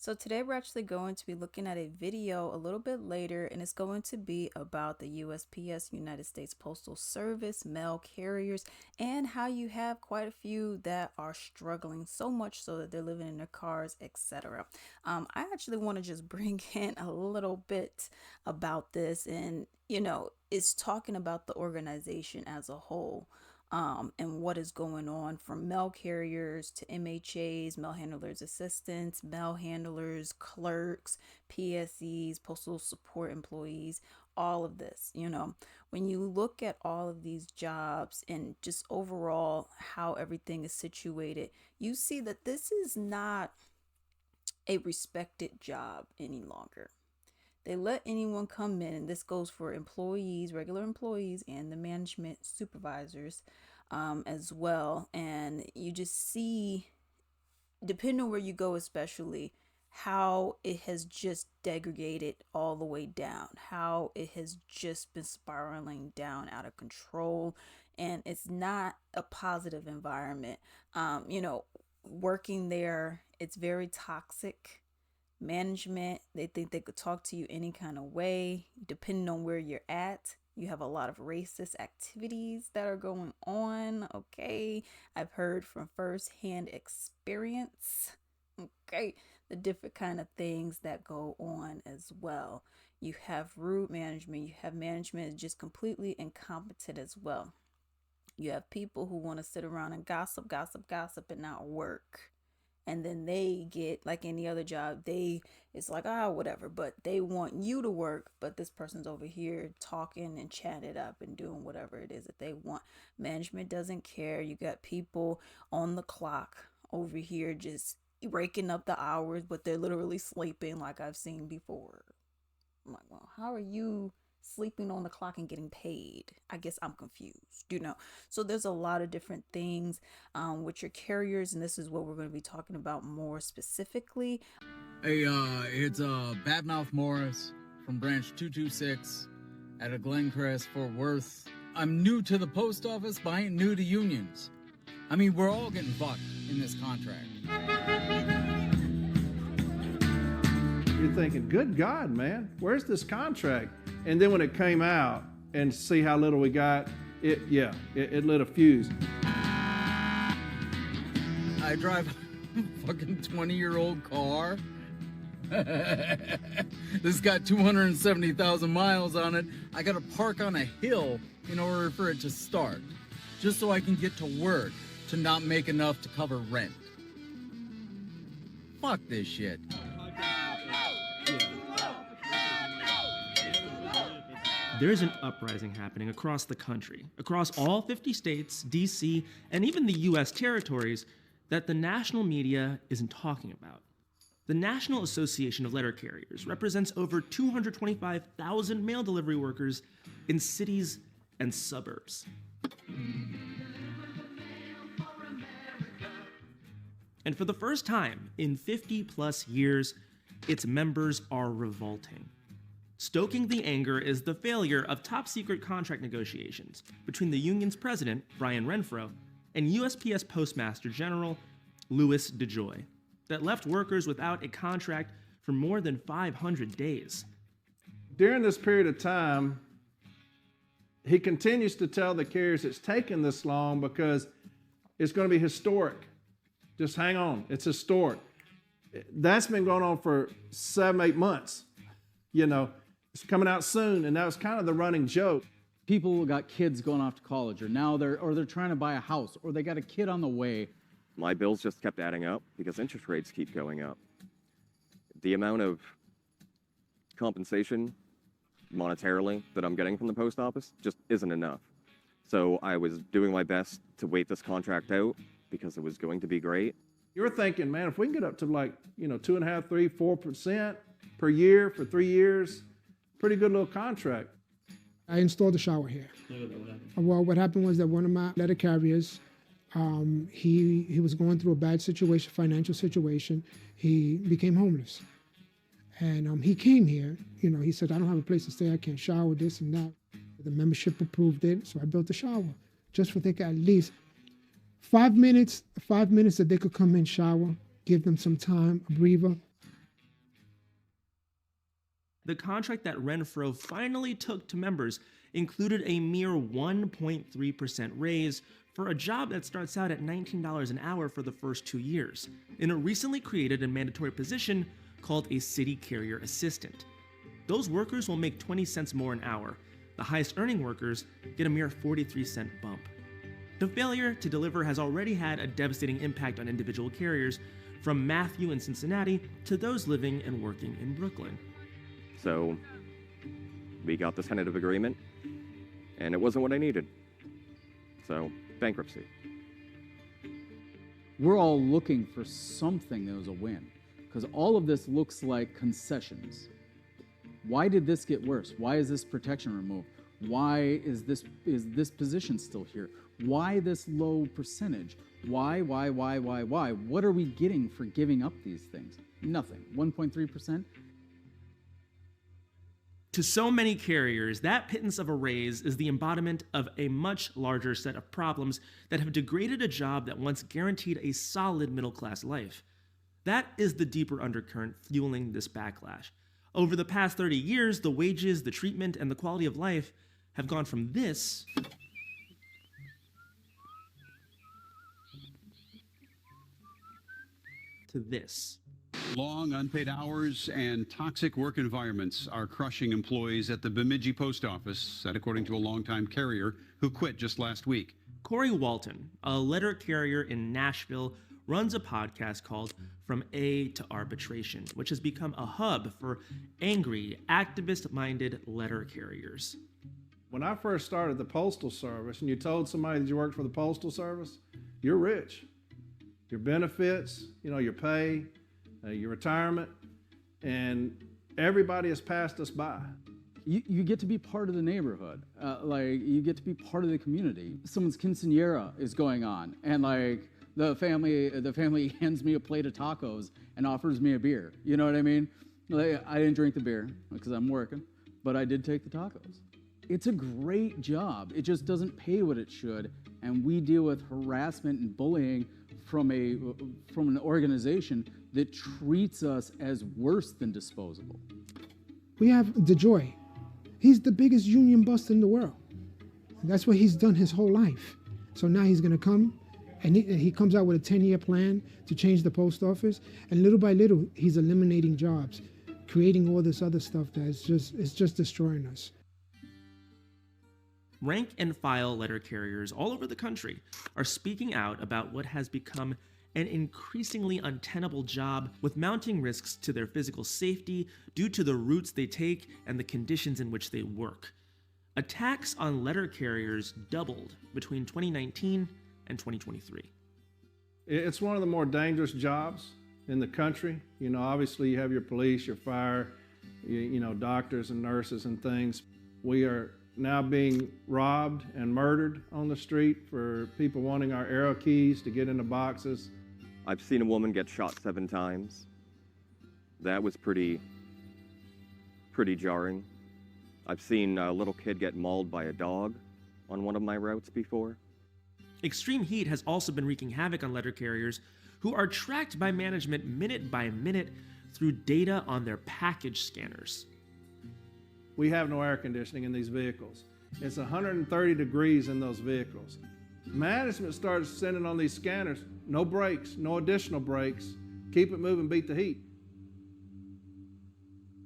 So today we're actually going to be looking at a video a little bit later, and it's going to be about the USPS, United States Postal Service, mail carriers, and how you have quite a few that are struggling so much so that they're living in their cars, etc. I actually want to just bring in a little bit about this, and it's talking about the organization as a whole. And what is going on from mail carriers to MHAs, mail handlers assistants, mail handlers, clerks, PSEs, postal support employees, all of this. When you look at all of these jobs and just overall how everything is situated, you see that this is not a respected job any longer. They let anyone come in, and this goes for employees, regular employees, and the management supervisors as well. And you just see, depending on where you go, especially, how it has just degraded all the way down, how it has just been spiraling down out of control. And it's not a positive environment. Working there, it's very toxic management. They think they could talk to you any kind of way, depending on where you're at. You have a lot of racist activities that are going on. Okay. I've heard from firsthand experience. Okay. The different kind of things that go on as well. You have rude management. You have management just completely incompetent as well. You have people who want to sit around and gossip, gossip, gossip and not work. And then they get, like any other job, it's like, whatever, but they want you to work, but this person's over here talking and chatting it up and doing whatever it is that they want. Management doesn't care. You got people on the clock over here just raking up the hours, but they're literally sleeping, like I've seen before. I'm like, well, how are you sleeping on the clock and getting paid? I guess I'm confused. So there's a lot of different things with your carriers, and this is what we're going to be talking about more specifically. Hey, it's Badmouth Morris from branch 226 out of Glencrest, Fort Worth. I'm new to the post office, but I ain't new to unions. I mean, we're all getting fucked in this contract. You're thinking, good God, man, where's this contract? And then when it came out and see how little we got, it lit a fuse. I drive a fucking 20-year-old car. This got 270,000 miles on it. I gotta park on a hill in order for it to start, just so I can get to work to not make enough to cover rent. Fuck this shit. There's an uprising happening across the country, across all 50 states, DC, and even the US territories that the national media isn't talking about. The National Association of Letter Carriers represents over 225,000 mail delivery workers in cities and suburbs. And for the first time in 50 plus years, its members are revolting. Stoking the anger is the failure of top-secret contract negotiations between the union's president, Brian Renfro, and USPS Postmaster General Louis DeJoy, that left workers without a contract for more than 500 days. During this period of time, he continues to tell the carriers it's taken this long because it's going to be historic. Just hang on, it's historic. That's been going on for 7-8 months. It's coming out soon, and that was kind of the running joke. People got kids going off to college, or they're trying to buy a house, or they got a kid on the way. My bills just kept adding up because interest rates keep going up. The amount of compensation monetarily that I'm getting from the post office just isn't enough. So I was doing my best to wait this contract out because it was going to be great. You were thinking, man, if we can get up to 2.5%, 3%, 4% per year for 3 years, pretty good little contract. I installed a shower here. Well, what happened was that one of my letter carriers, he was going through a bad situation, financial situation. He became homeless. And he came here, he said, I don't have a place to stay, I can't shower, this and that. The membership approved it, so I built a shower. Just for they could at least 5 minutes that they could come in, shower, give them some time, a breather. the contract that Renfro finally took to members included a mere 1.3% raise for a job that starts out at $19 an hour for the first 2 years, in a recently created and mandatory position called a city carrier assistant. Those workers will make 20 cents more an hour. The highest earning workers get a mere 43-cent bump. The failure to deliver has already had a devastating impact on individual carriers, from Matthew in Cincinnati to those living and working in Brooklyn. So we got this tentative agreement, and it wasn't what I needed. So, bankruptcy. We're all looking for something that was a win, because all of this looks like concessions. Why did this get worse? Why is this protection removed? Why is this position still here? Why this low percentage? Why? What are we getting for giving up these things? Nothing. 1.3%? To so many carriers, that pittance of a raise is the embodiment of a much larger set of problems that have degraded a job that once guaranteed a solid middle-class life. That is the deeper undercurrent fueling this backlash. Over the past 30 years, the wages, the treatment, and the quality of life have gone from this to this. Long unpaid hours and toxic work environments are crushing employees at the Bemidji Post Office, that according to a longtime carrier who quit just last week. Corey Walton, a letter carrier in Nashville, runs a podcast called From A to Arbitration, which has become a hub for angry, activist-minded letter carriers. When I first started the Postal Service and you told somebody that you worked for the Postal Service, you're rich. Your benefits, your pay, your retirement, and everybody has passed us by. You get to be part of the neighborhood. You get to be part of the community. Someone's quinceañera is going on, and the family hands me a plate of tacos and offers me a beer. You know what I mean? I didn't drink the beer because I'm working, but I did take the tacos. It's a great job. It just doesn't pay what it should, and we deal with harassment and bullying from an organization that treats us as worse than disposable. We have DeJoy. He's the biggest union bust in the world. That's what he's done his whole life. So now he's going to come, and he comes out with a 10-year plan to change the post office, and little by little, he's eliminating jobs, creating all this other stuff that's just destroying us. Rank and file letter carriers all over the country are speaking out about what has become an increasingly untenable job, with mounting risks to their physical safety due to the routes they take and the conditions in which they work. Attacks on letter carriers doubled between 2019 and 2023. It's one of the more dangerous jobs in the country. Obviously you have your police, your fire, doctors and nurses and things. We are now being robbed and murdered on the street for people wanting our arrow keys to get into boxes. I've seen a woman get shot 7 times. That was pretty jarring. I've seen a little kid get mauled by a dog on one of my routes before. Extreme heat has also been wreaking havoc on letter carriers, who are tracked by management minute by minute through data on their package scanners. We have no air conditioning in these vehicles. It's 130 degrees in those vehicles. Management starts sending on these scanners, no brakes, no additional brakes, keep it moving, beat the heat.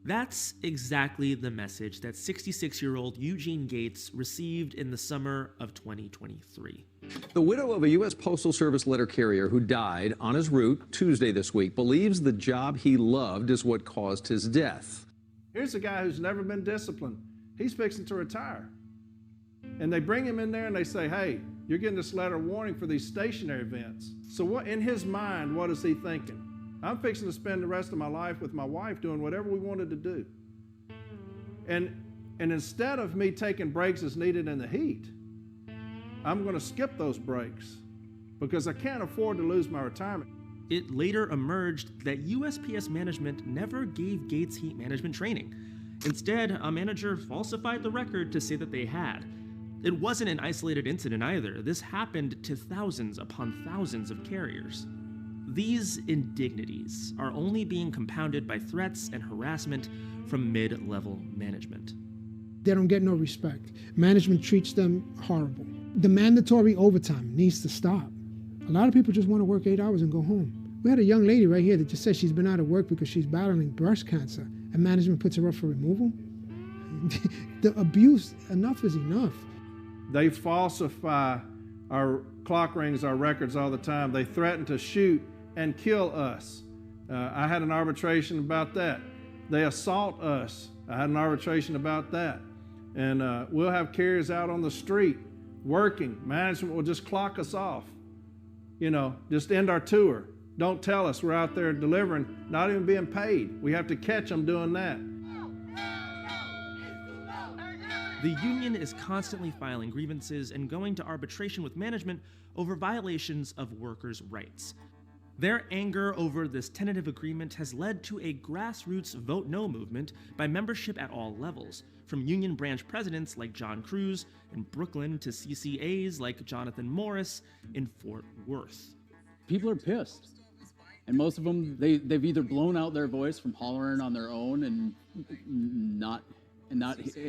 That's exactly the message that 66-year-old Eugene Gates received in the summer of 2023. The widow of a U.S. Postal Service letter carrier who died on his route Tuesday this week believes the job he loved is what caused his death. Here's a guy who's never been disciplined. He's fixing to retire. And they bring him in there and they say, hey, you're getting this letter of warning for these stationary events. So what in his mind, what is he thinking? I'm fixing to spend the rest of my life with my wife doing whatever we wanted to do. And instead of me taking breaks as needed in the heat, I'm going to skip those breaks because I can't afford to lose my retirement. It later emerged that USPS management never gave Gates heat management training. Instead, a manager falsified the record to say that they had. It wasn't an isolated incident either. This happened to thousands upon thousands of carriers. These indignities are only being compounded by threats and harassment from mid-level management. They don't get no respect. Management treats them horrible. The mandatory overtime needs to stop. A lot of people just want to work 8 hours and go home. We had a young lady right here that just said she's been out of work because she's battling breast cancer, and management puts her up for removal. The abuse, enough is enough. They falsify our clock rings, our records all the time. They threaten to shoot and kill us. I had an arbitration about that. They assault us. I had an arbitration about that. And we'll have carriers out on the street working. Management will just clock us off. Just end our tour. Don't tell us we're out there delivering, not even being paid. We have to catch them doing that. The union is constantly filing grievances and going to arbitration with management over violations of workers' rights. Their anger over this tentative agreement has led to a grassroots vote no movement by membership at all levels, from union branch presidents like John Cruz in Brooklyn to CCAs like Jonathan Morris in Fort Worth. People are pissed. And most of them, they've either blown out their voice from hollering on their own and not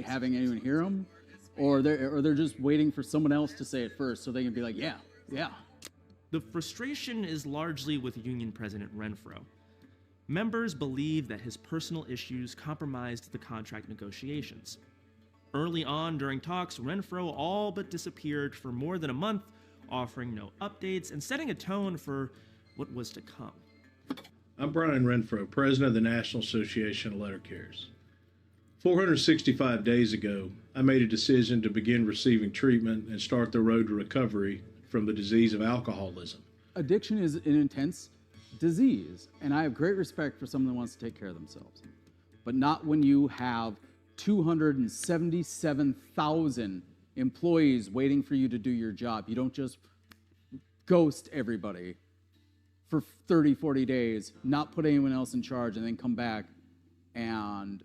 having anyone hear them, or they're just waiting for someone else to say it first so they can be like, yeah. The frustration is largely with Union President Renfro. Members believe that his personal issues compromised the contract negotiations. Early on during talks, Renfro all but disappeared for more than a month, offering no updates and setting a tone for what was to come. I'm Brian Renfro, president of the National Association of Letter Carriers. 465 days ago, I made a decision to begin receiving treatment and start the road to recovery from the disease of alcoholism. Addiction is an intense disease, and I have great respect for someone that wants to take care of themselves. But not when you have 277,000 employees waiting for you to do your job. You don't just ghost everybody for 30, 40 days, not put anyone else in charge, and then come back and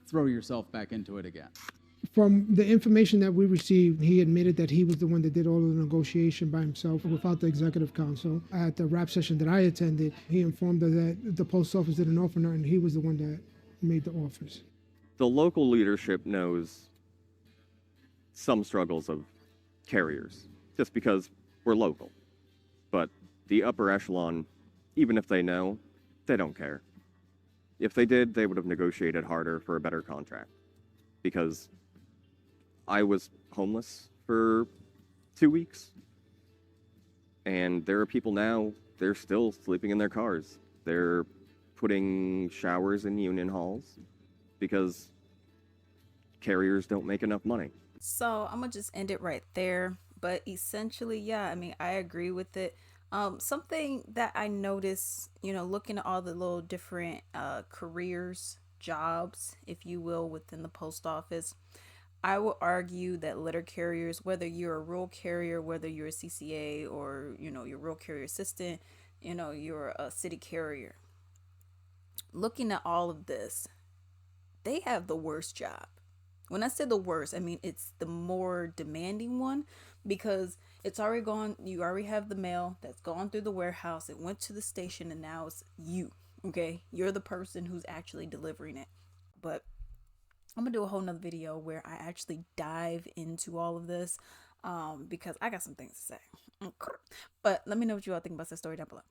throw yourself back into it again. From the information that we received, he admitted that he was the one that did all of the negotiation by himself without the executive council. At the rap session that I attended, he informed us that the post office did an offer, and he was the one that made the offers. The local leadership knows some struggles of carriers, just because we're local. But the upper echelon, even if they know, they don't care. If they did, they would have negotiated harder for a better contract. Because I was homeless for 2 weeks. And there are people now, they're still sleeping in their cars. They're putting showers in union halls because carriers don't make enough money. So I'm gonna just end it right there. But essentially, yeah, I agree with it. Something that I noticed, looking at all the little different careers, jobs, if you will, within the post office, I will argue that letter carriers, whether you're a rural carrier, whether you're a CCA or, you're a rural carrier assistant, you're a city carrier, looking at all of this, they have the worst job. When I say the worst, it's the more demanding one, because it's already gone. You already have the mail that's gone through the warehouse. It went to the station, and now it's you. Okay, you're the person who's actually delivering it. But I'm gonna do a whole nother video where I actually dive into all of this, because I got some things to say. But let me know what you all think about this story down below.